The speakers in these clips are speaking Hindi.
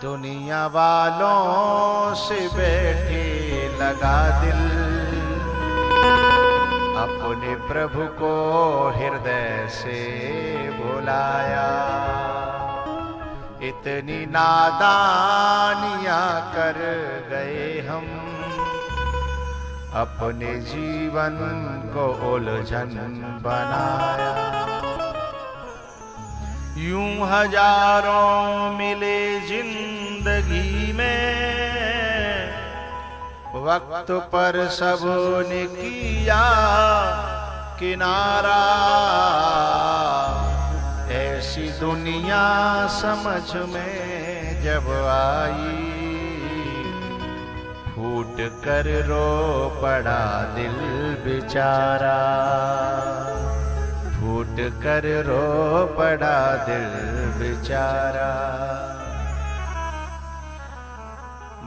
दुनिया वालों से बैठे लगा दिल, अपने प्रभु को हृदय से भुलाया। इतनी नादानियां कर गए हम, अपने जीवन को उलझन बनाया। यूं हजारों मिले जिंदगी में, वक्त पर सबने किया किनारा। ऐसी दुनिया समझ में जब आई, फूट कर रो पड़ा दिल बेचारा। फूट कर रो पड़ा दिल बेचारा।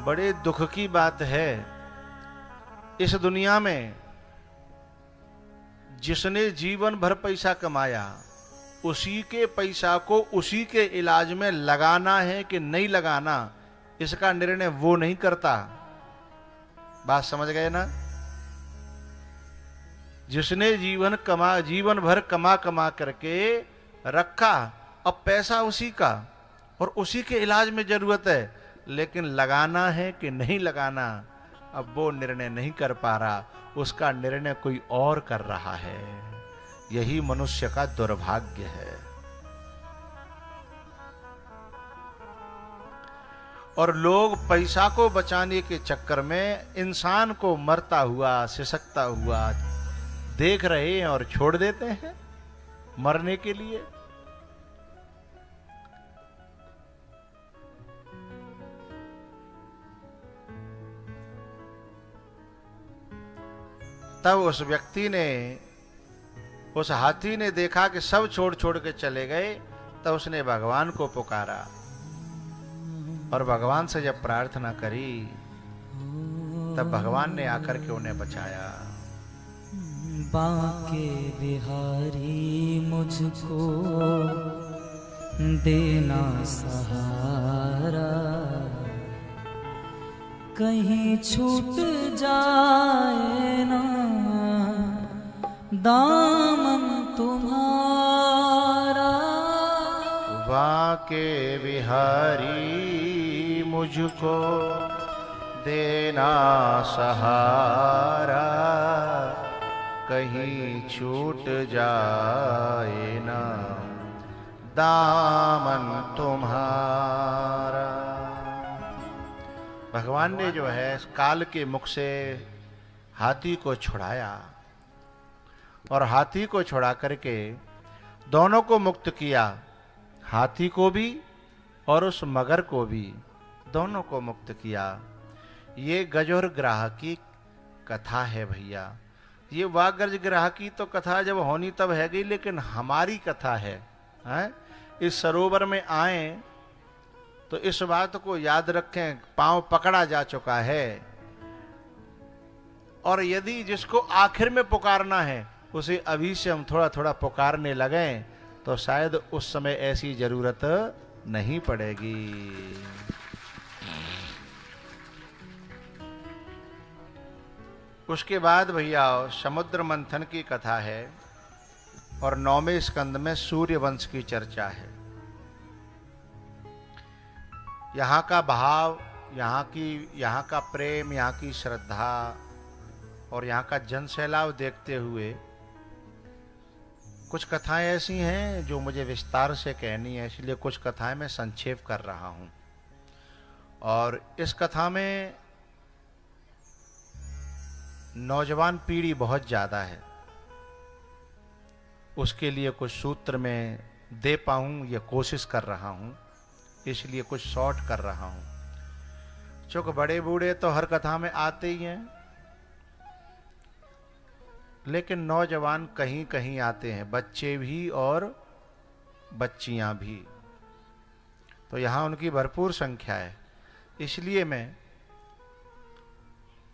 बड़े दुख की बात है, इस दुनिया में जिसने जीवन भर पैसा कमाया, उसी के पैसा को उसी के इलाज में लगाना है कि नहीं लगाना, इसका निर्णय वो नहीं करता। बात समझ गए ना? जिसने जीवन भर कमा कमा करके रखा, अब पैसा उसी का और उसी के इलाज में जरूरत है, लेकिन लगाना है कि नहीं लगाना, अब वो निर्णय नहीं कर पा रहा, उसका निर्णय कोई और कर रहा है। यही मनुष्य का दुर्भाग्य है। और लोग पैसा को बचाने के चक्कर में इंसान को मरता हुआ, सिसकता हुआ देख रहे हैं और छोड़ देते हैं मरने के लिए। तब उस व्यक्ति ने, उस हाथी ने देखा कि सब छोड़ छोड़ के चले गए, तब उसने भगवान को पुकारा और भगवान से जब प्रार्थना करी, तब भगवान ने आकर के उन्हें बचाया। बांके बिहारी मुझको देना सहारा, कहीं छूट जाए ना दामन तुम्हारा। बांके बिहारी मुझको देना सहारा, कहीं छूट जाए ना दामन तुम्हारा। भगवान ने जो है काल के मुख से हाथी को छुड़ाया और हाथी को छुड़ा करके दोनों को मुक्त किया, हाथी को भी और उस मगर को भी, दोनों को मुक्त किया। ये गज और ग्राह की कथा है भैया। ये वागर्ज ग्राह की तो कथा जब होनी तब है गई, लेकिन हमारी कथा है, हैं? इस सरोवर में आए तो इस बात को याद रखें, पांव पकड़ा जा चुका है, और यदि जिसको आखिर में पुकारना है उसे अभी से हम थोड़ा थोड़ा पुकारने लगे तो शायद उस समय ऐसी जरूरत नहीं पड़ेगी। उसके बाद भैया समुद्र मंथन की कथा है और 9वें स्कंद में सूर्य वंश की चर्चा है। यहाँ का भाव, यहाँ का प्रेम, यहाँ की श्रद्धा और यहाँ का जन सैलाब देखते हुए कुछ कथाएं ऐसी हैं जो मुझे विस्तार से कहनी है, इसलिए कुछ कथाएं मैं संक्षेप कर रहा हूं। और इस कथा में नौजवान पीढ़ी बहुत ज़्यादा है, उसके लिए कुछ सूत्र में दे पाऊँ ये कोशिश कर रहा हूँ, इसलिए कुछ शॉर्ट कर रहा हूँ। चूंकि बड़े बूढ़े तो हर कथा में आते ही हैं, लेकिन नौजवान कहीं कहीं आते हैं, बच्चे भी और बच्चियां भी, तो यहाँ उनकी भरपूर संख्या है। इसलिए मैं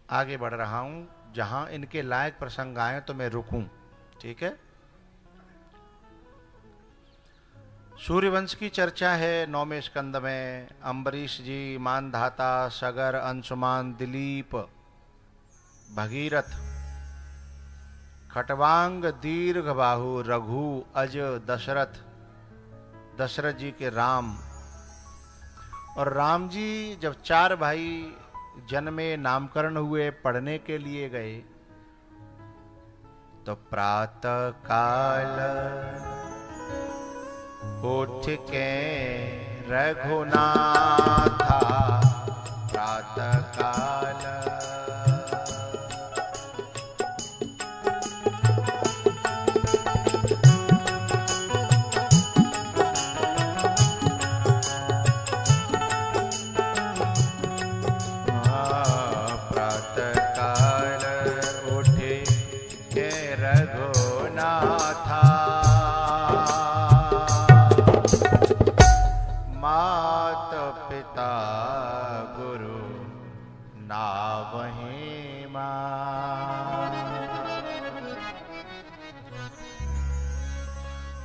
आगे बढ़ रहा हूँ, जहाँ इनके लायक प्रसंग आए तो मैं रुकूं, ठीक है। सूर्यवंश की चर्चा है 9वें स्कंद में। अम्बरीश जी, मानधाता, सगर, अंशुमान, दिलीप, भगीरथ, खटवांग, दीर्घ बाहु, रघु, अज, दशरथ, दशरथ जी के राम। और राम जी जब 4 भाई जन्मे, नामकरण हुए, पढ़ने के लिए गए, तो प्रातः काल उठ के रघुनाथा, प्रातः काल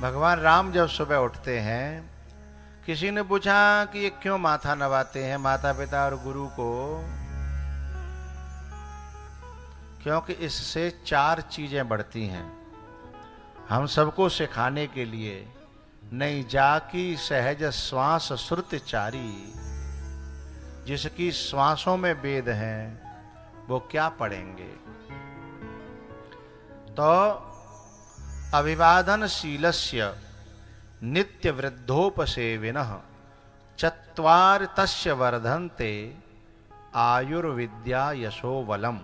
भगवान राम जब सुबह उठते हैं, किसी ने पूछा कि ये क्यों माथा नवाते हैं माता पिता और गुरु को? क्योंकि इससे 4 चीजें बढ़ती हैं हम सबको सिखाने के लिए। नहीं जाकी सहज श्वास श्रुत चारी, जिसकी श्वासों में वेद हैं वो क्या पढ़ेंगे? तो अभिवादनशीलस्य नित्य वृद्धोपसेविनः चत्वार तस्य वर्धन्ते आयुर्विद्या यशोबलम।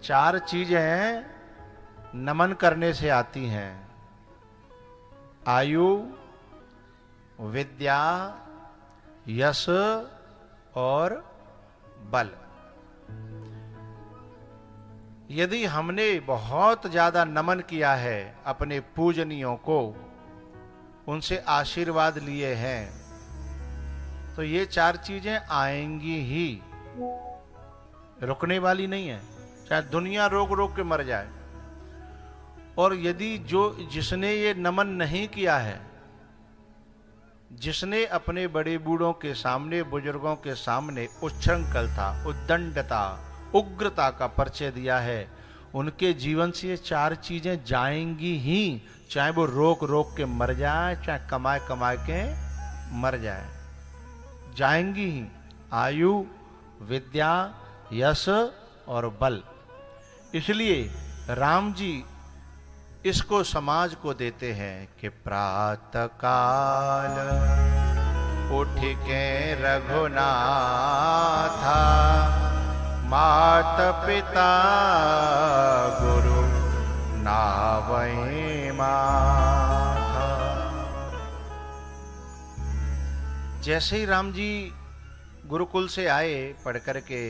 4 चीजें नमन करने से आती हैं। आयु, विद्या, यश और बल। यदि हमने बहुत ज्यादा नमन किया है अपने पूजनीयों को, उनसे आशीर्वाद लिए हैं, तो ये 4 चीजें आएंगी ही, रुकने वाली नहीं है, चाहे दुनिया रोक रोक के मर जाए। और यदि जिसने ये नमन नहीं किया है, जिसने अपने बड़े बूढ़ों के सामने, बुजुर्गों के सामने उच्छृंखलता, उद्दंडता, उग्रता का परिचय दिया है, उनके जीवन से ये 4 चीजें जाएंगी ही, चाहे वो रोक रोक के मर जाए, चाहे कमाए कमाए के मर जाए, जाएंगी ही। आयु, विद्या, यश और बल। इसलिए राम जी इसको समाज को देते हैं कि प्रातः काल उठ के रघुनाथा, मात पिता गुरु नावै माथा। जैसे ही राम जी गुरुकुल से आए पढ़ करके,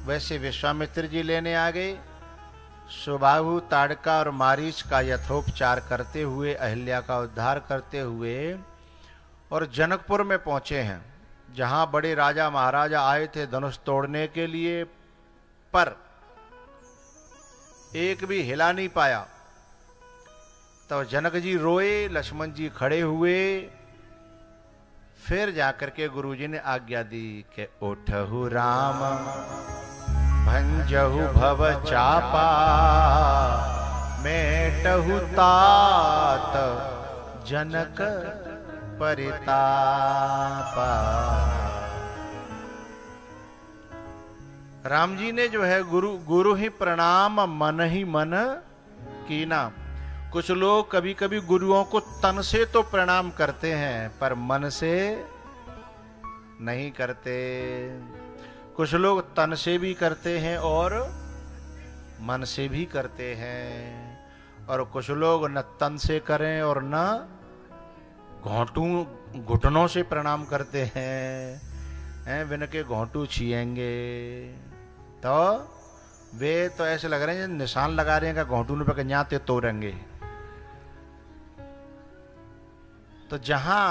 वैसे विश्वामित्र जी लेने आ गए। सुबाहु, ताड़का और मारीच का यथोपचार करते हुए, अहिल्या का उद्धार करते हुए और जनकपुर में पहुंचे हैं, जहां बड़े राजा महाराजा आए थे धनुष तोड़ने के लिए, पर एक भी हिला नहीं पाया। तो जनक जी रोए, लक्ष्मण जी खड़े हुए। फिर जाकर के गुरुजी ने आज्ञा दी कि उठहु राम भंजहु भव चापा, मेटहु तात जनक परितापा। राम जी ने जो है गुरु ही प्रणाम मन ही मन कीना। कुछ लोग कभी कभी गुरुओं को तन से तो प्रणाम करते हैं, पर मन से नहीं करते। कुछ लोग तन से भी करते हैं और मन से भी करते हैं, और कुछ लोग न तन से करें और न घुटनों से प्रणाम करते हैं, बिन के घोंटू छिएंगे। तो वे तो ऐसे लग रहे हैं निशान लगा रहे हैं कि घोंटू पे कन्याते तोड़ेंगे। तो जहां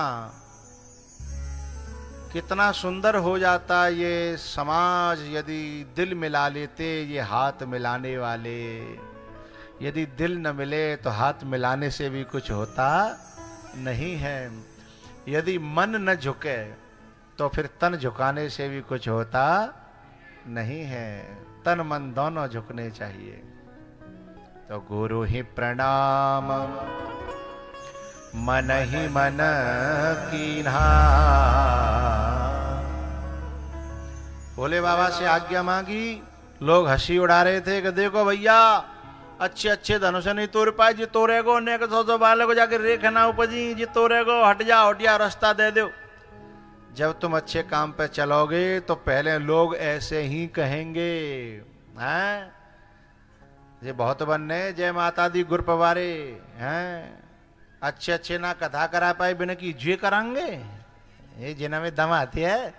कितना सुंदर हो जाता ये समाज यदि दिल मिला लेते ये हाथ मिलाने वाले। यदि दिल न मिले तो हाथ मिलाने से भी कुछ होता नहीं है। यदि मन न झुके तो फिर तन झुकाने से भी कुछ होता नहीं है। तन मन दोनों झुकने चाहिए। तो गुरु ही प्रणाम मन ही मन कीन्हा। भोले बाबा से आज्ञा मांगी। लोग हंसी उड़ा रहे थे कि देखो भैया अच्छे अच्छे धनुष नहीं तोड़ पाए, जी तोड़ेगो ने सौ बालक को जाकर रेखना उपजी, जी तोड़ेगो हट जा रास्ता दे दो। जब तुम अच्छे काम पे चलोगे तो पहले लोग ऐसे ही कहेंगे, हैं ये बहुत बनने जय माता दी गुर पवारे हैं, अच्छे अच्छे ना कथा करा पाए बिना की जे करांगे। ये जिन्हें में दम आती है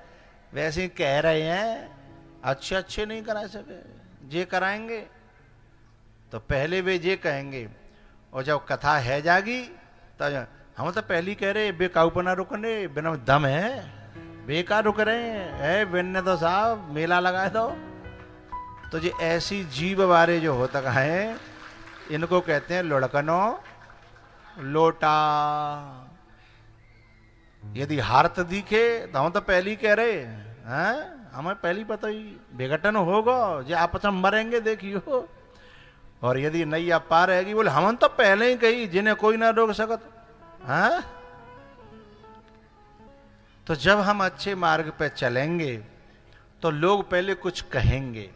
वैसे ही कह रहे हैं, अच्छे अच्छे नहीं करा सके, जे कराएंगे। तो पहले वे जे कहेंगे और जब कथा है जागी तो हम तो पहले कह रहे बेकाऊपना रुकने बिना दम है, बेकार रुक रहे हैं बिन्ने तो साहब मेला लगाए दो। तो ये ऐसी जीव वारे जो होता है इनको कहते हैं लुढ़कनो लोटा। यदि हारत दिखे तो हम तो पहले ही कह रहे हैं, हमें पहले पता ही बेघटन होगा जे आपस में मरेंगे देखियो। और यदि नैया पार रहेगी बोले हम तो पहले ही कही जिन्हें कोई ना रोक सकत। हाँ तो जब हम अच्छे मार्ग पे चलेंगे तो लोग पहले कुछ कहेंगे।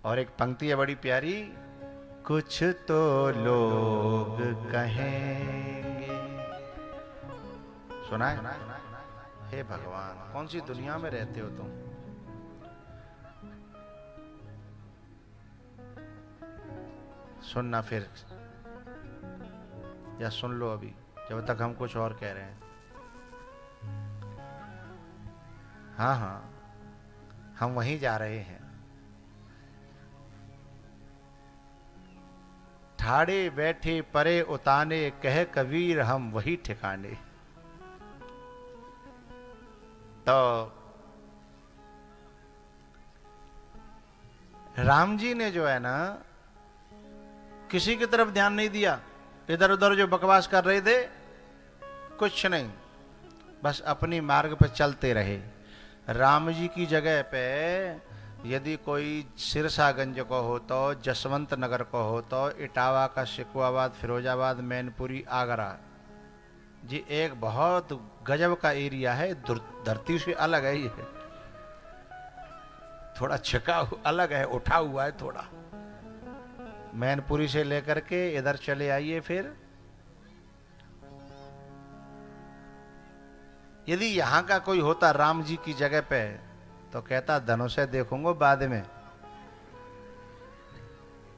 और एक पंक्ति है बड़ी प्यारी, कुछ तो लोग कहेंगे। सुना है? हे भगवान कौन सी दुनिया में रहते हो तुम। सुनना फिर या सुन लो अभी जब तक हम कुछ और कह रहे हैं। हाँ हाँ हम वहीं जा रहे हैं। ठाड़े बैठे परे उताने कह कबीर हम वही ठिकाने। तो राम जी ने जो है ना किसी की तरफ ध्यान नहीं दिया, इधर उधर जो बकवास कर रहे थे कुछ नहीं, बस अपनी मार्ग पर चलते रहे। राम जी की जगह पे यदि कोई सिरसागंज को हो तो, जसवंत नगर को हो तो, इटावा का शिकवाबाद, फिरोजाबाद, मैनपुरी, आगरा जी एक बहुत गजब का एरिया है, धरती से अलग है। ये थोड़ा छिका अलग है, उठा हुआ है थोड़ा। मैनपुरी से लेकर के इधर चले आइए। फिर यदि यहां का कोई होता राम जी की जगह पे तो कहता धनुषे देखूंगा बाद में,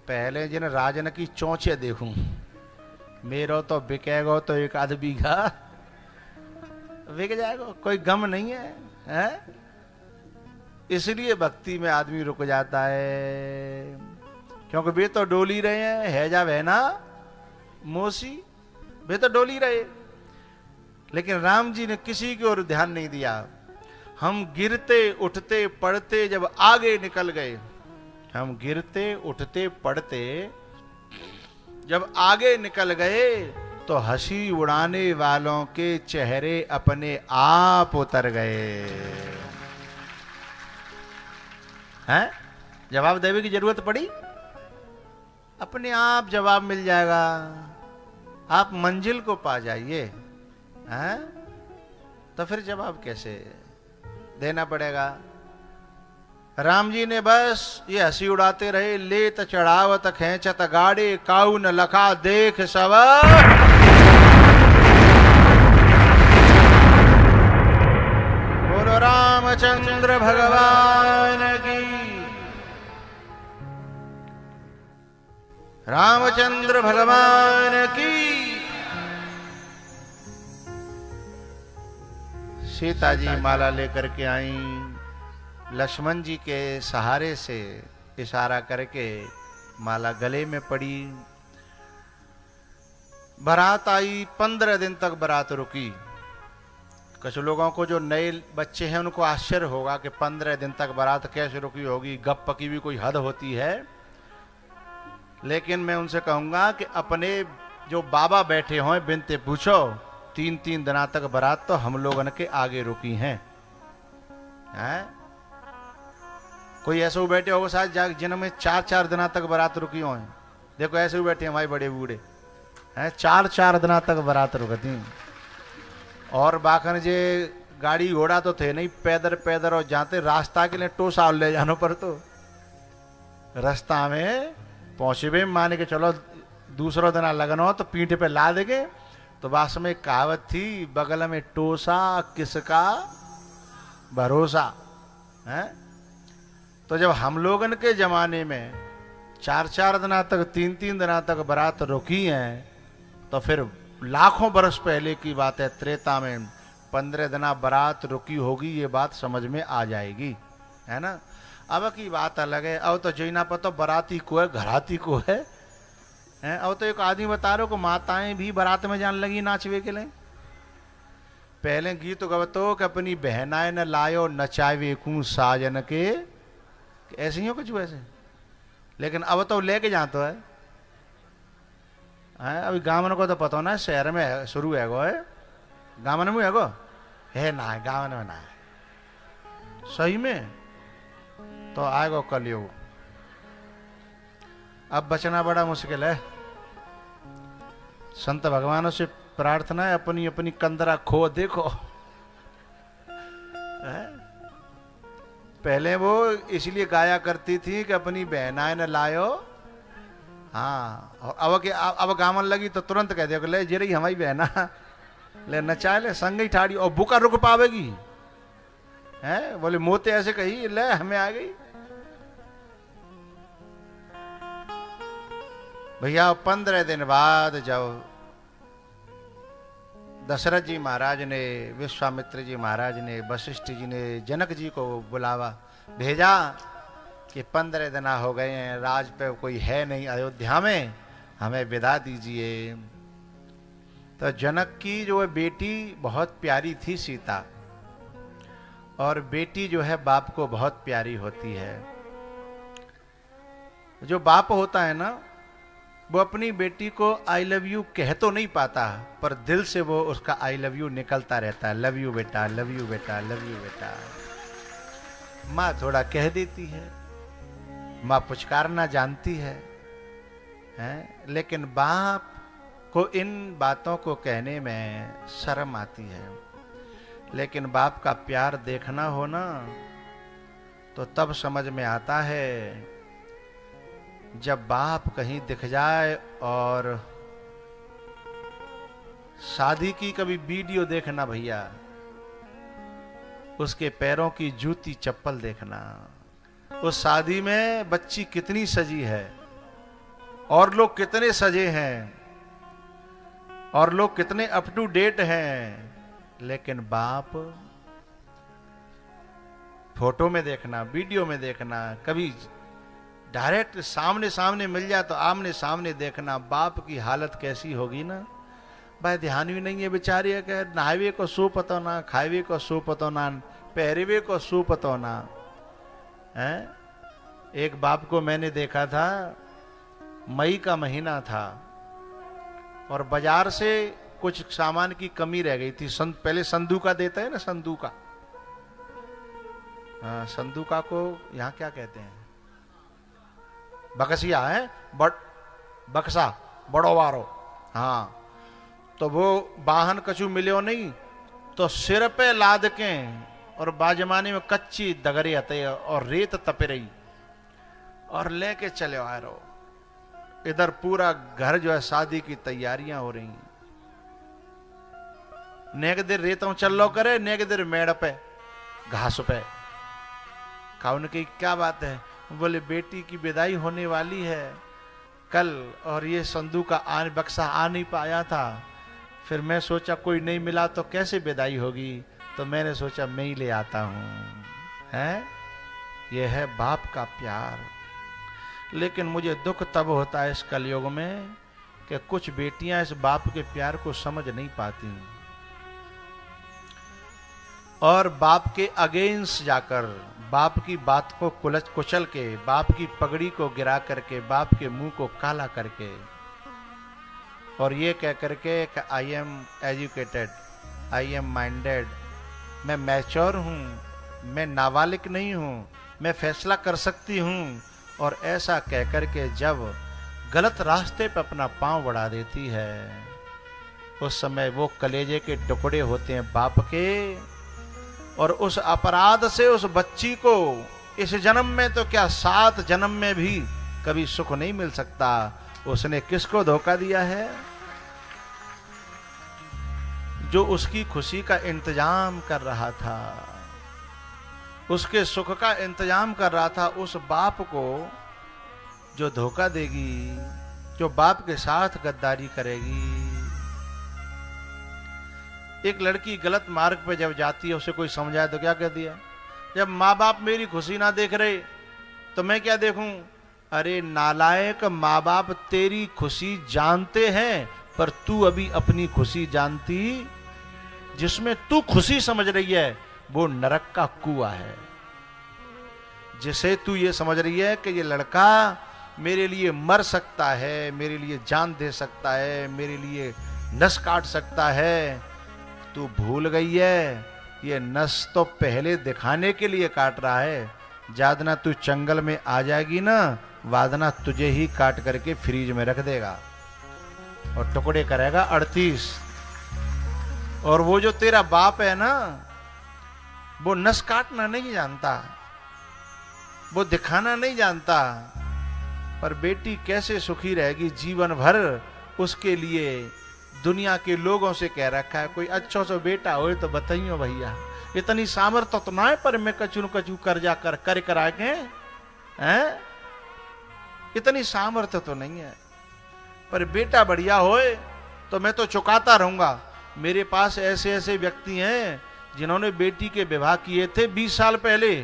पहले जिन राजन की चोंचे देखूं, मेरो तो बिकेगो तो एक आध बीघा बिक जाएगा, कोई गम नहीं है? इसलिए भक्ति में आदमी रुक जाता है, क्योंकि वे तो डोली रहे हैं, हैजा बहना मोसी, वे तो डोली रहे। लेकिन राम जी ने किसी की ओर ध्यान नहीं दिया। हम गिरते उठते पड़ते जब आगे निकल गए, हम गिरते उठते पड़ते जब आगे निकल गए तो हंसी उड़ाने वालों के चेहरे अपने आप उतर गए। हैं? जवाब देने की जरूरत पड़ी? अपने आप जवाब मिल जाएगा, आप मंजिल को पा जाइए। हैं? तो फिर जवाब कैसे देना पड़ेगा? राम जी ने बस ये हंसी उड़ाते रहे, लेत चढ़ावत खेचत गाड़े काऊ न लखा देख सब। बोलो रामचंद्र भगवान की, रामचंद्र भगवान की। सीता जी माला लेकर के आई, लक्ष्मण जी के सहारे से इशारा करके माला गले में पड़ी। बारात आई, 15 दिन तक बारात रुकी। कुछ लोगों को जो नए बच्चे हैं उनको आश्चर्य होगा कि 15 दिन तक बारात कैसे रुकी होगी, गप की भी कोई हद होती है। लेकिन मैं उनसे कहूंगा कि अपने जो बाबा बैठे हों बिनते पूछो 3-3 दिना तक बारात तो हम लोगन के आगे रुकी हैं। कोई ऐसे हो बैठे होगा शायद जिनमें 4-4 दिना तक बारात रुकी हो। देखो ऐसे ही बैठे हमारे बड़े बूढ़े हैं, 4-4 दिना तक बारात रुकती। और बाखन जे गाड़ी घोड़ा तो थे नहीं, पैदल पैदल और जाते रास्ता के लिए टोसा ले जानो पर तो रास्ता में पहुंचे भी मान के चलो दूसरा दिन लगन हो तो पीठ पे ला देंगे। तो वास्तव में कहावत थी, बगल में टोसा किसका भरोसा है। तो जब हम लोगन के जमाने में 4-4 दिना तक 3-3 दिना तक बारात रुकी हैं, तो फिर लाखों बरस पहले की बात है, त्रेता में 15 दिना बारात रुकी होगी, ये बात समझ में आ जाएगी, है ना। अब की बात अलग है। अब तो जो ना पता बाराती को है घराती को है। अब तो एक आदमी बता रहे को माताएं भी बारात में जान लगी नाचवे के लिए। पहले गीत गवतो कि अपनी बहनाएं न लायो नचावे कू साजन के, ऐसे ही हो कुछ वैसे। लेकिन अब तो लेके जाते है। अभी गाँव को तो पता ना, शहर में शुरू है गो, है गाँव में है गो, है ना है गाँव में ना है सही में। तो आएगो कलयुग, अब बचना बड़ा मुश्किल है। संत भगवानों से प्रार्थना है, अपनी अपनी कंदरा खो देखो। पहले वो इसलिए गाया करती थी कि अपनी बहनाएं न लायो। हाँ, और अब गामन लगी तो तुरंत कह दे ले जे रही हमारी बहना ले नचा ले संग ही ठाड़ी, और बुका रुक पावेगी है। बोले मोते ऐसे कही ले हमें आ गई। भैया 15 दिन बाद जब दशरथ जी महाराज ने, विश्वामित्र जी महाराज ने, वशिष्ठ जी ने जनक जी को बुलावा भेजा कि 15 दिन हो गए हैं, राज पे कोई है नहीं अयोध्या में, हमें विदा दीजिए। तो जनक की जो बेटी बहुत प्यारी थी सीता, और बेटी जो है बाप को बहुत प्यारी होती है। जो बाप होता है ना, वो अपनी बेटी को आई लव यू कह तो नहीं पाता, पर दिल से वो उसका आई लव यू निकलता रहता है। लव यू बेटा, लव यू बेटा, लव यू बेटा। माँ थोड़ा कह देती है, माँ पुचकारना जानती है, लेकिन बाप को इन बातों को कहने में शर्म आती है। लेकिन बाप का प्यार देखना हो ना, तो तब समझ में आता है जब बाप कहीं दिख जाए। और शादी की कभी वीडियो देखना भैया, उसके पैरों की जूती चप्पल देखना, उस शादी में बच्ची कितनी सजी है और लोग कितने सजे हैं और लोग कितने अप टू डेट हैं। लेकिन बाप फोटो में देखना, वीडियो में देखना, कभी डायरेक्ट सामने सामने मिल जाए तो आमने सामने देखना, बाप की हालत कैसी होगी ना भाई। ध्यान भी नहीं है बेचारी है, नहावे को सो पतो ना, खावे को सो पतो ना, पहरेवे को सो पतो ना है। एक बाप को मैंने देखा था, मई का महीना था और बाजार से कुछ सामान की कमी रह गई थी। पहले संदूका देता है ना, संदूका, संदूका को यहाँ क्या कहते हैं, बकसिया है, बक्सा बड़ो वारो। हाँ, तो वो वाहन कछु मिले नहीं, तो सिर पे लाद के, और बाजमाने में कच्ची दगरे आते और रेत तपे रही, और लेके चले आ रहो। इधर पूरा घर जो है शादी की तैयारियां हो रही। नेक देर रेतों चल लो करे, नेक देर मेड़ पे घास पे। काउन की क्या बात है, बोले बेटी की विदाई होने वाली है कल, और ये संदूक का बक्सा आ नहीं पाया था। फिर मैं सोचा कोई नहीं मिला तो कैसे विदाई होगी, तो मैंने सोचा मैं ही ले आता हूं। है ये है बाप का प्यार। लेकिन मुझे दुख तब होता है इस कलयुग में कि कुछ बेटियां इस बाप के प्यार को समझ नहीं पाती, और बाप के अगेंस्ट जाकर, बाप की बात को कुचल के, बाप की पगड़ी को गिरा करके, बाप के मुंह को काला करके और ये कह करके कि I am educated, I am minded, मैं मैच्योर हूँ, मैं नाबालिग नहीं हूँ, मैं फैसला कर सकती हूँ, और ऐसा कह करके जब गलत रास्ते पे अपना पांव बढ़ा देती है, उस समय वो कलेजे के टुकड़े होते हैं बाप के, और उस अपराध से उस बच्ची को इस जन्म में तो क्या 7 जन्म में भी कभी सुख नहीं मिल सकता। उसने किसको धोखा दिया है? जो उसकी खुशी का इंतजाम कर रहा था, उसके सुख का इंतजाम कर रहा था, उस बाप को जो धोखा देगी, जो बाप के साथ गद्दारी करेगी। एक लड़की गलत मार्ग पे जब जाती है, उसे कोई समझाए तो क्या कहती है? जब माँ बाप मेरी खुशी ना देख रहे तो मैं क्या देखूं? अरे नालायक, माँ बाप तेरी खुशी जानते हैं, पर तू अभी अपनी खुशी जानती, जिसमें तू खुशी समझ रही है वो नरक का कुआं है। जिसे तू ये समझ रही है कि ये लड़का मेरे लिए मर सकता है, मेरे लिए जान दे सकता है, मेरे लिए नस काट सकता है, तू भूल गई है ये नस तो पहले दिखाने के लिए काट रहा है। जादना तू जंगल में आ जाएगी ना, वादना तुझे ही काट करके फ्रीज में रख देगा और टुकड़े करेगा 38। और वो जो तेरा बाप है ना, वो नस काटना नहीं जानता, वो दिखाना नहीं जानता, पर बेटी कैसे सुखी रहेगी जीवन भर, उसके लिए दुनिया के लोगों से कह रखा है कोई अच्छा सा बेटा हो तो बताइयो भैया। इतनी सामर्थ्य तो ना है पर मैं कचू कचू कर्जा कर करा के हैं, इतनी सामर्थ्य तो नहीं है, पर बेटा बढ़िया होए तो मैं तो चुकाता रहूंगा। मेरे पास ऐसे ऐसे व्यक्ति हैं जिन्होंने बेटी के विवाह किए थे 20 साल पहले,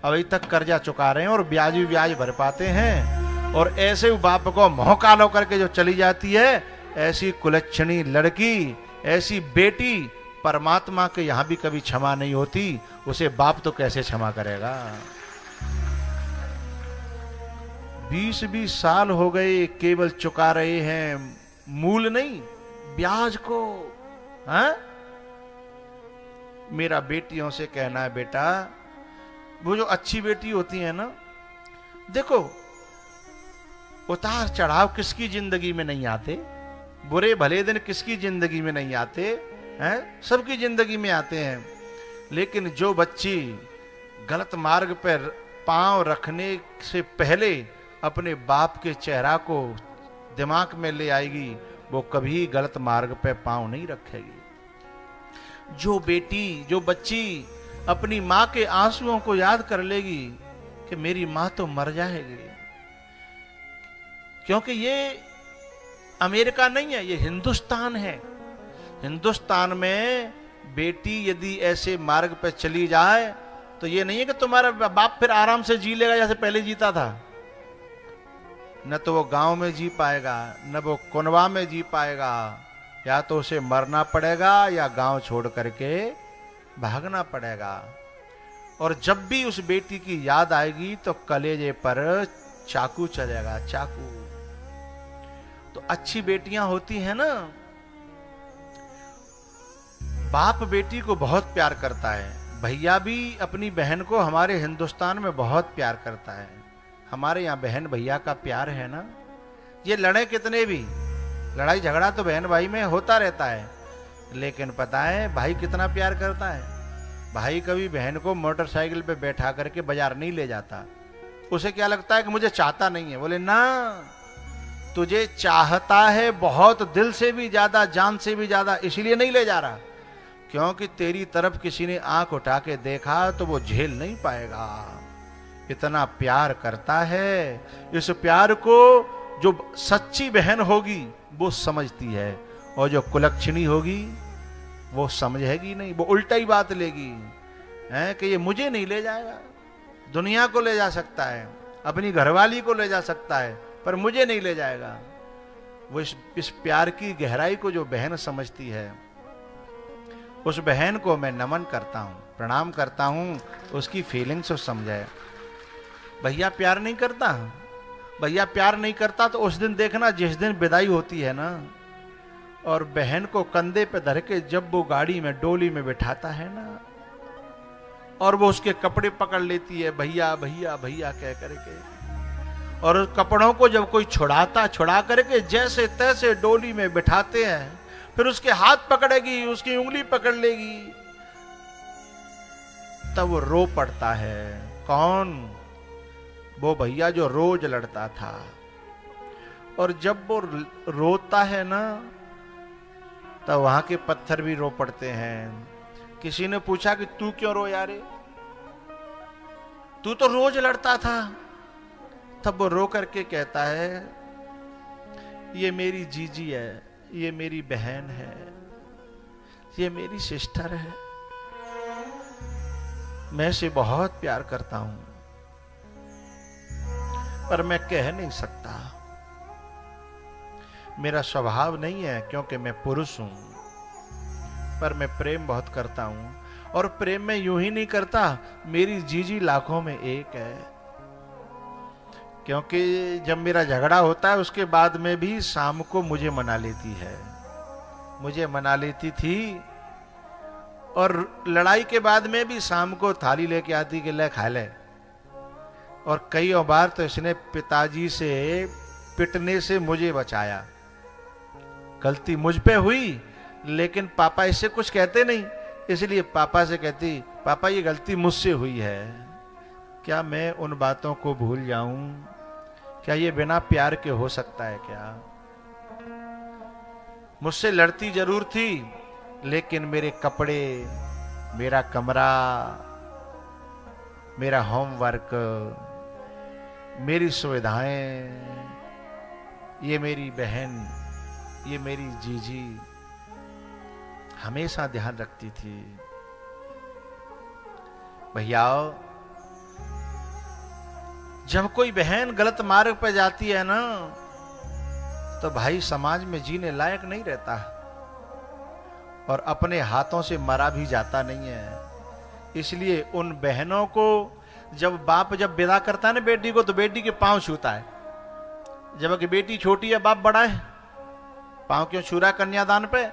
अभी तक कर्जा चुका रहे हैं और ब्याज भी ब्याज भर पाते हैं। और ऐसे बाप को मोह कालो करके जो चली जाती है, ऐसी कुलच्छणी लड़की, ऐसी बेटी परमात्मा के यहां भी कभी क्षमा नहीं होती, उसे बाप तो कैसे क्षमा करेगा? 20-20 साल हो गए केवल चुका रहे हैं, मूल नहीं ब्याज को। हाँ? मेरा बेटियों से कहना है बेटा, वो जो अच्छी बेटी होती है ना, देखो उतार चढ़ाव किसकी जिंदगी में नहीं आते, बुरे भले दिन किसकी जिंदगी में नहीं आते हैं, सबकी जिंदगी में आते हैं। लेकिन जो बच्ची गलत मार्ग पर पांव रखने से पहले अपने बाप के चेहरा को दिमाग में ले आएगी, वो कभी गलत मार्ग पर पांव नहीं रखेगी। जो बेटी, जो बच्ची अपनी माँ के आंसुओं को याद कर लेगी कि मेरी माँ तो मर जाएगी, क्योंकि ये अमेरिका नहीं है, ये हिंदुस्तान है। हिंदुस्तान में बेटी यदि ऐसे मार्ग पर चली जाए तो ये नहीं है कि तुम्हारा बाप फिर आराम से जी लेगा जैसे पहले जीता था। न तो वो गांव में जी पाएगा, न वो कुनवा में जी पाएगा, या तो उसे मरना पड़ेगा या गांव छोड़ करके भागना पड़ेगा। और जब भी उस बेटी की याद आएगी तो कलेजे पर चाकू चलेगा, चाकू। तो अच्छी बेटियां होती हैं ना, बाप बेटी को बहुत प्यार करता है। भैया भी अपनी बहन को हमारे हिंदुस्तान में बहुत प्यार करता है। हमारे यहाँ बहन भैया का प्यार है ना, ये लड़े कितने भी, लड़ाई झगड़ा तो बहन भाई में होता रहता है, लेकिन पता है भाई कितना प्यार करता है। भाई कभी बहन को मोटरसाइकिल पे बैठा करके बाजार नहीं ले जाता। उसे क्या लगता है कि मुझे चाहता नहीं है। बोले ना, तुझे चाहता है बहुत, दिल से भी ज्यादा, जान से भी ज्यादा, इसलिए नहीं ले जा रहा क्योंकि तेरी तरफ किसी ने आंख उठा के देखा तो वो झेल नहीं पाएगा। इतना प्यार करता है। इस प्यार को जो सच्ची बहन होगी वो समझती है, और जो कुलक्षणी होगी वो समझेगी नहीं, वो उल्टा ही बात लेगी है कि ये मुझे नहीं ले जाएगा। दुनिया को ले जा सकता है, अपनी घरवाली को ले जा सकता है, पर मुझे नहीं ले जाएगा। वो इस प्यार की गहराई को जो बहन समझती है, उस बहन को मैं नमन करता हूं, प्रणाम करता हूं, उसकी फीलिंग्स को समझे। भैया प्यार नहीं करता, भैया प्यार नहीं करता तो उस दिन देखना जिस दिन विदाई होती है ना, और बहन को कंधे पे धर के जब वो गाड़ी में डोली में बिठाता है ना, और वो उसके कपड़े पकड़ लेती है, भैया भैया भैया कह करके, और उस कपड़ों को जब कोई छुड़ा करके जैसे तैसे डोली में बिठाते हैं, फिर उसके हाथ पकड़ेगी, उसकी उंगली पकड़ लेगी, तब वो रो पड़ता है। कौन? वो भैया जो रोज लड़ता था। और जब वो रोता है ना, तब वहां के पत्थर भी रो पड़ते हैं। किसी ने पूछा कि तू क्यों रो यारे, तू तो रोज लड़ता था। तब वो रो करके कहता है, ये मेरी जीजी है, ये मेरी बहन है, ये मेरी सिस्टर है, मैं इसे बहुत प्यार करता हूं, पर मैं कह नहीं सकता, मेरा स्वभाव नहीं है, क्योंकि मैं पुरुष हूं, पर मैं प्रेम बहुत करता हूं। और प्रेम में यूं ही नहीं करता, मेरी जीजी लाखों में एक है। क्योंकि जब मेरा झगड़ा होता है उसके बाद में भी शाम को मुझे मना लेती है, मुझे मना लेती थी। और लड़ाई के बाद में भी शाम को थाली लेके आती कि ले खा ले। और कई बार तो इसने पिताजी से पिटने से मुझे बचाया। गलती मुझ पे हुई, लेकिन पापा इससे कुछ कहते नहीं, इसलिए पापा से कहती, पापा ये गलती मुझसे हुई है। क्या मैं उन बातों को भूल जाऊं? क्या ये बिना प्यार के हो सकता है क्या? मुझसे लड़ती जरूर थी, लेकिन मेरे कपड़े, मेरा कमरा, मेरा होमवर्क, मेरी सुविधाएं, ये मेरी बहन, ये मेरी जीजी हमेशा ध्यान रखती थी। भैया, जब कोई बहन गलत मार्ग पर जाती है ना, तो भाई समाज में जीने लायक नहीं रहता, और अपने हाथों से मरा भी जाता नहीं है। इसलिए उन बहनों को जब बाप विदा करता है ना बेटी को, तो बेटी के पांव छूता है। जबकि बेटी छोटी है, बाप बड़ा है, पांव क्यों छू रहा है कन्यादान पे?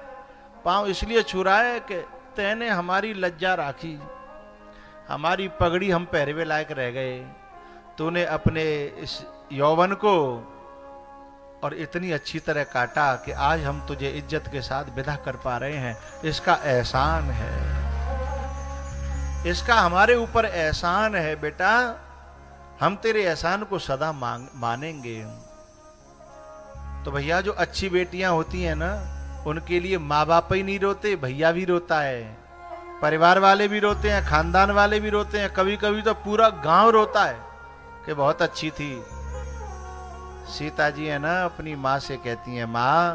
पांव इसलिए छू रहा है कि तैने हमारी लज्जा राखी, हमारी पगड़ी हम पहरवे लायक रह गए, तूने अपने इस यौवन को और इतनी अच्छी तरह काटा कि आज हम तुझे इज्जत के साथ विदा कर पा रहे हैं। इसका एहसान है, इसका हमारे ऊपर एहसान है बेटा, हम तेरे एहसान को सदा मानेंगे। तो भैया, जो अच्छी बेटियां होती हैं ना, उनके लिए माँ बाप ही नहीं रोते, भैया भी रोता है, परिवार वाले भी रोते हैं, खानदान वाले भी रोते हैं, कभी कभी तो पूरा गांव रोता है कि बहुत अच्छी थी। सीता जी है ना, अपनी माँ से कहती हैं, माँ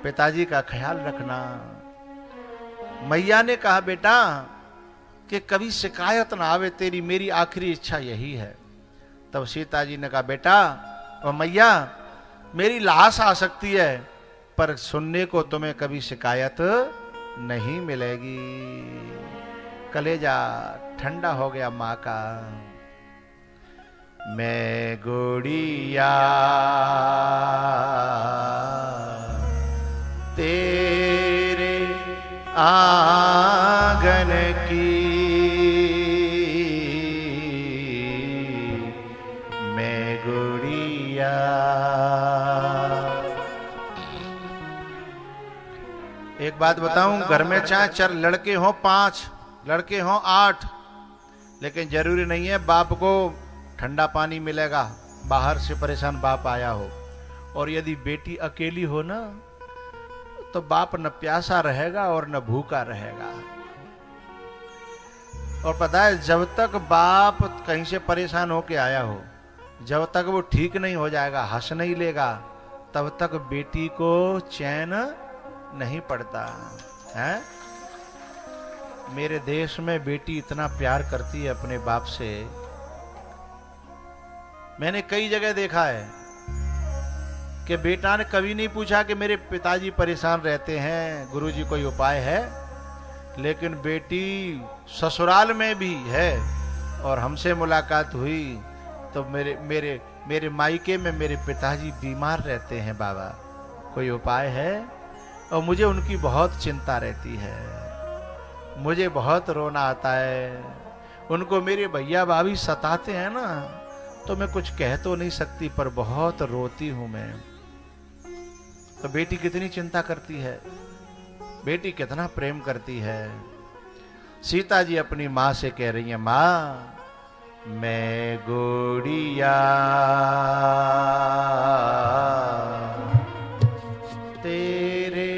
पिताजी का ख्याल रखना। मैया ने कहा, बेटा कि कभी शिकायत ना आवे तेरी, मेरी आखिरी इच्छा यही है। तब सीता जी ने कहा, बेटा और मैया, मेरी लाश आ सकती है, पर सुनने को तुम्हें कभी शिकायत नहीं मिलेगी। कलेजा ठंडा हो गया माँ का। मैं गुड़िया तेरे आंगन की, मैं गुड़िया। एक बात बताऊं, घर में चाहे 4 लड़के हों, 5 लड़के हों, 8, लेकिन जरूरी नहीं है बाप को ठंडा पानी मिलेगा, बाहर से परेशान बाप आया हो। और यदि बेटी अकेली हो ना, तो बाप न प्यासा रहेगा और न भूखा रहेगा। और पता है, जब तक बाप कहीं से परेशान होके आया हो, जब तक वो ठीक नहीं हो जाएगा, हंस नहीं लेगा, तब तक बेटी को चैन नहीं पड़ता है। मेरे देश में बेटी इतना प्यार करती है अपने बाप से। मैंने कई जगह देखा है कि बेटा ने कभी नहीं पूछा कि मेरे पिताजी परेशान रहते हैं, गुरुजी कोई उपाय है। लेकिन बेटी ससुराल में भी है और हमसे मुलाकात हुई तो मेरे मायके में मेरे पिताजी बीमार रहते हैं, बाबा कोई उपाय है? और मुझे उनकी बहुत चिंता रहती है। मुझे बहुत रोना आता है। उनको मेरे भैया भाभी सताते हैं ना, तो मैं कुछ कह तो नहीं सकती, पर बहुत रोती हूं मैं। तो बेटी कितनी चिंता करती है, बेटी कितना प्रेम करती है। सीता जी अपनी माँ से कह रही है, माँ मैं गोड़िया तेरे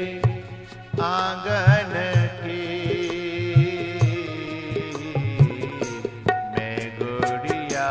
आंगन की, मैं गोड़िया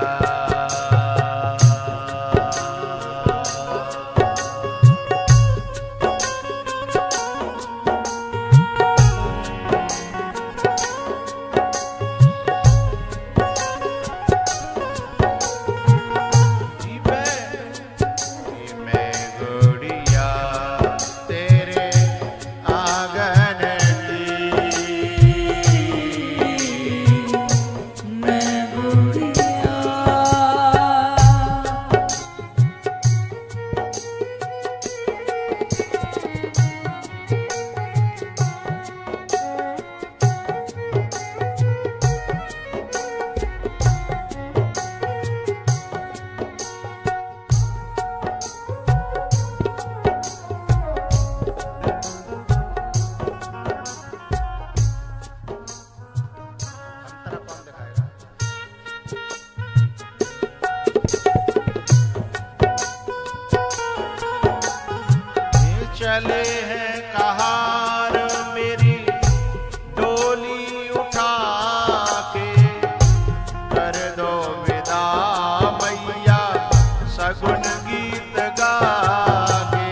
चले हैं कहार मेरी डोली उठा के, कर दो विदा मैया सगुन गीत गा के।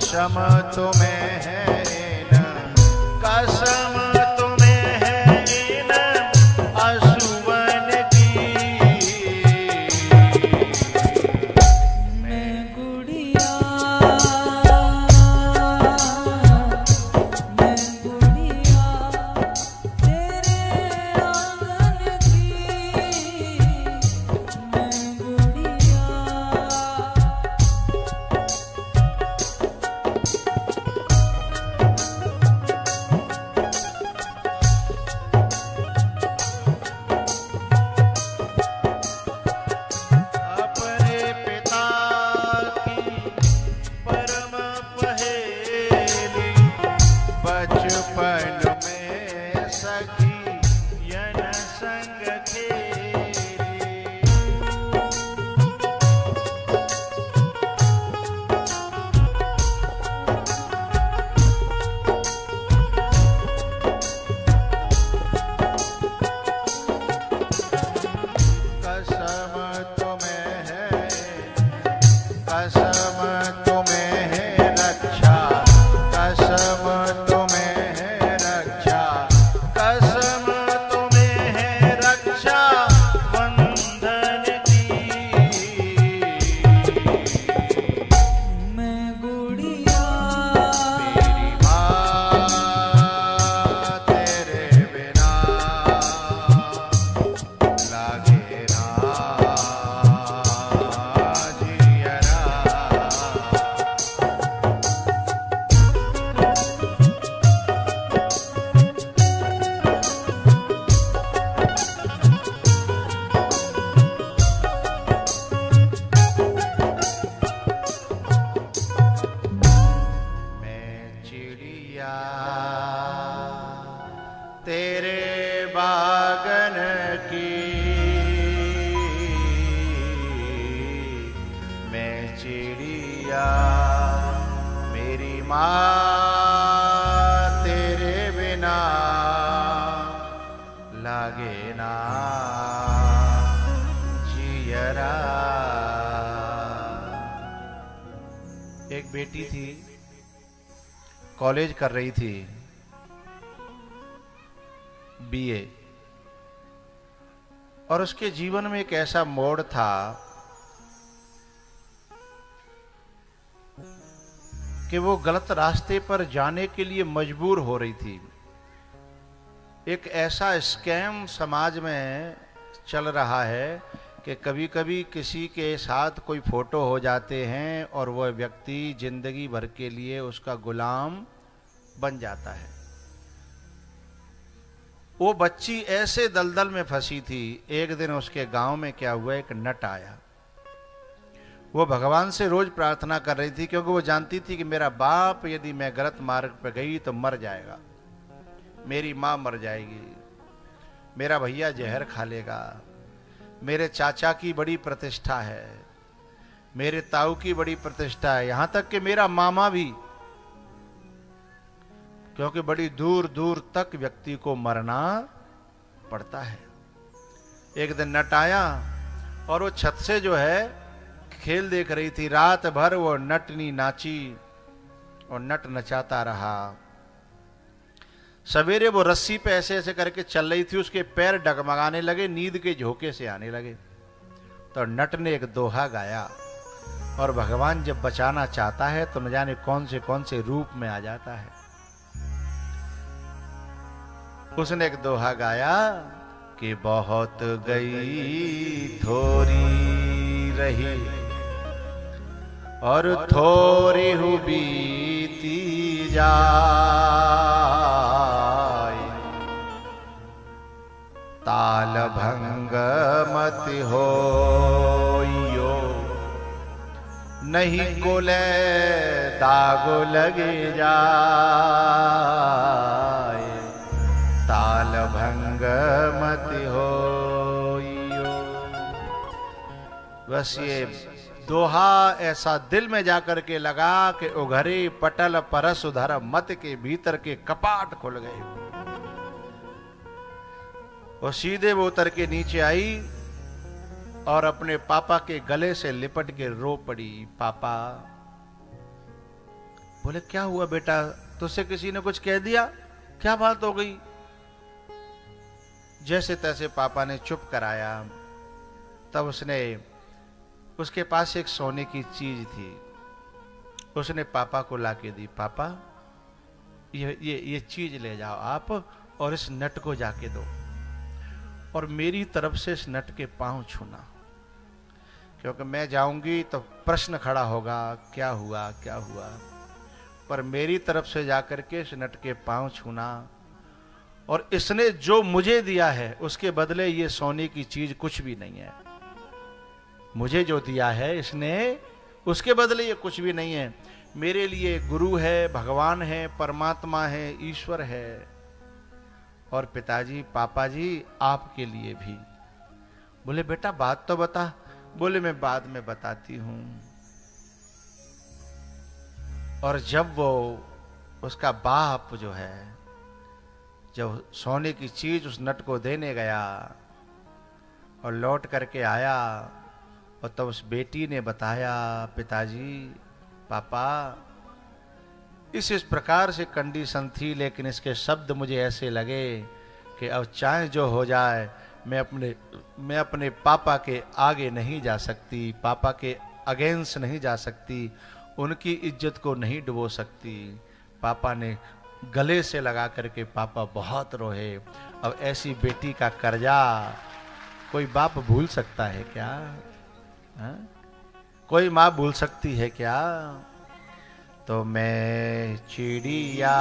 कसम तुम्हें है न, कसम तुम्हें है न, कसम तुम्हें है रक्षा, कसम तुम्हें है रक्षा, कसम तुम्हें है रक्षा बंधन की। मैं गुड़िया तेरी माँ तेरे बिना लागे ना जियरा। मैं चिड़िया तेरे बागन की, मैं चिड़िया मेरी माँ तेरे बिना लागे ना जियरा। एक बेटी थी, कॉलेज कर रही थी, बीए, और उसके जीवन में एक ऐसा मोड़ था कि वो गलत रास्ते पर जाने के लिए मजबूर हो रही थी। एक ऐसा स्कैम समाज में चल रहा है कि कभी कभी किसी के साथ कोई फोटो हो जाते हैं और वह व्यक्ति जिंदगी भर के लिए उसका गुलाम बन जाता है। वो बच्ची ऐसे दलदल में फंसी थी। एक दिन उसके गांव में क्या हुआ, एक नट आया। वो भगवान से रोज प्रार्थना कर रही थी, क्योंकि वो जानती थी कि मेरा बाप यदि मैं गलत मार्ग पर गई तो मर जाएगा, मेरी माँ मर जाएगी, मेरा भैया जहर खा लेगा, मेरे चाचा की बड़ी प्रतिष्ठा है, मेरे ताऊ की बड़ी प्रतिष्ठा है, यहां तक कि मेरा मामा भी, क्योंकि बड़ी दूर दूर तक व्यक्ति को मरना पड़ता है। एक दिन नट आया और वो छत से जो है खेल देख रही थी। रात भर वो नटनी नाची और नट नचाता रहा। सवेरे वो रस्सी पे ऐसे ऐसे करके चल रही थी, उसके पैर डगमगाने लगे, नींद के झोंके से आने लगे। तो नट ने एक दोहा गाया, और भगवान जब बचाना चाहता है तो न जाने कौन से रूप में आ जाता है। उसने एक दोहा गाया कि बहुत गई थोड़ी रही और थोड़ी हु बीती जाए, ताल भंग मत होइयो, नहीं कोले दाग लगे जाए, ताल भंग मत होइयो। बस ये दोहा ऐसा दिल में जाकर के लगा कि उघरे पटल परस उधर मत के भीतर के कपाट खुल गए। वो सीधे वो उतर के नीचे आई और अपने पापा के गले से लिपट के रो पड़ी। पापा बोले, क्या हुआ बेटा, तुझसे किसी ने कुछ कह दिया, क्या बात हो गई? जैसे तैसे पापा ने चुप कराया। तब उसके पास एक सोने की चीज थी, उसने पापा को लाके दी। पापा ये चीज ले जाओ आप और इस नट को जाके दो, और मेरी तरफ से इस नट के पांव छूना, क्योंकि मैं जाऊंगी तो प्रश्न खड़ा होगा, क्या हुआ क्या हुआ। पर मेरी तरफ से जाकर के इस नट के पांव छूना, और इसने जो मुझे दिया है उसके बदले ये सोने की चीज कुछ भी नहीं है। मुझे जो दिया है इसने, उसके बदले ये कुछ भी नहीं है। मेरे लिए गुरु है, भगवान है, परमात्मा है, ईश्वर है। और पिताजी, पापा जी, आपके लिए भी। बोले, बेटा बात तो बता। बोले, मैं बाद में बताती हूं। और जब वो उसका बाप जो है, जब सोने की चीज उस नट को देने गया और लौट करके आया, और तब उस बेटी ने बताया, पिताजी, पापा, इस प्रकार से कंडीशन थी, लेकिन इसके शब्द मुझे ऐसे लगे कि अब चाहे जो हो जाए, मैं अपने पापा के आगे नहीं जा सकती, पापा के अगेंस्ट नहीं जा सकती, उनकी इज्जत को नहीं डुबो सकती। पापा ने गले से लगा करके पापा बहुत रोए। अब ऐसी बेटी का कर्जा कोई बाप भूल सकता है क्या? हा? कोई माँ भूल सकती है क्या? तो मैं चिड़िया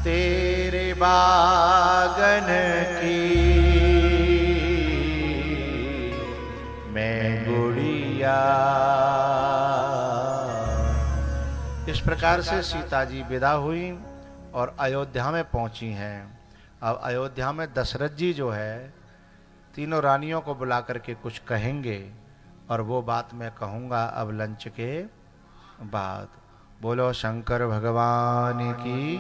तेरे बागन की, मैं गुड़िया। इस प्रकार से सीता जी विदा हुई और अयोध्या में पहुंची हैं। अब अयोध्या में दशरथ जी जो है तीनों रानियों को बुला करके कुछ कहेंगे, और वो बात मैं कहूँगा अब लंच के बाद। बोलो शंकर भगवान की।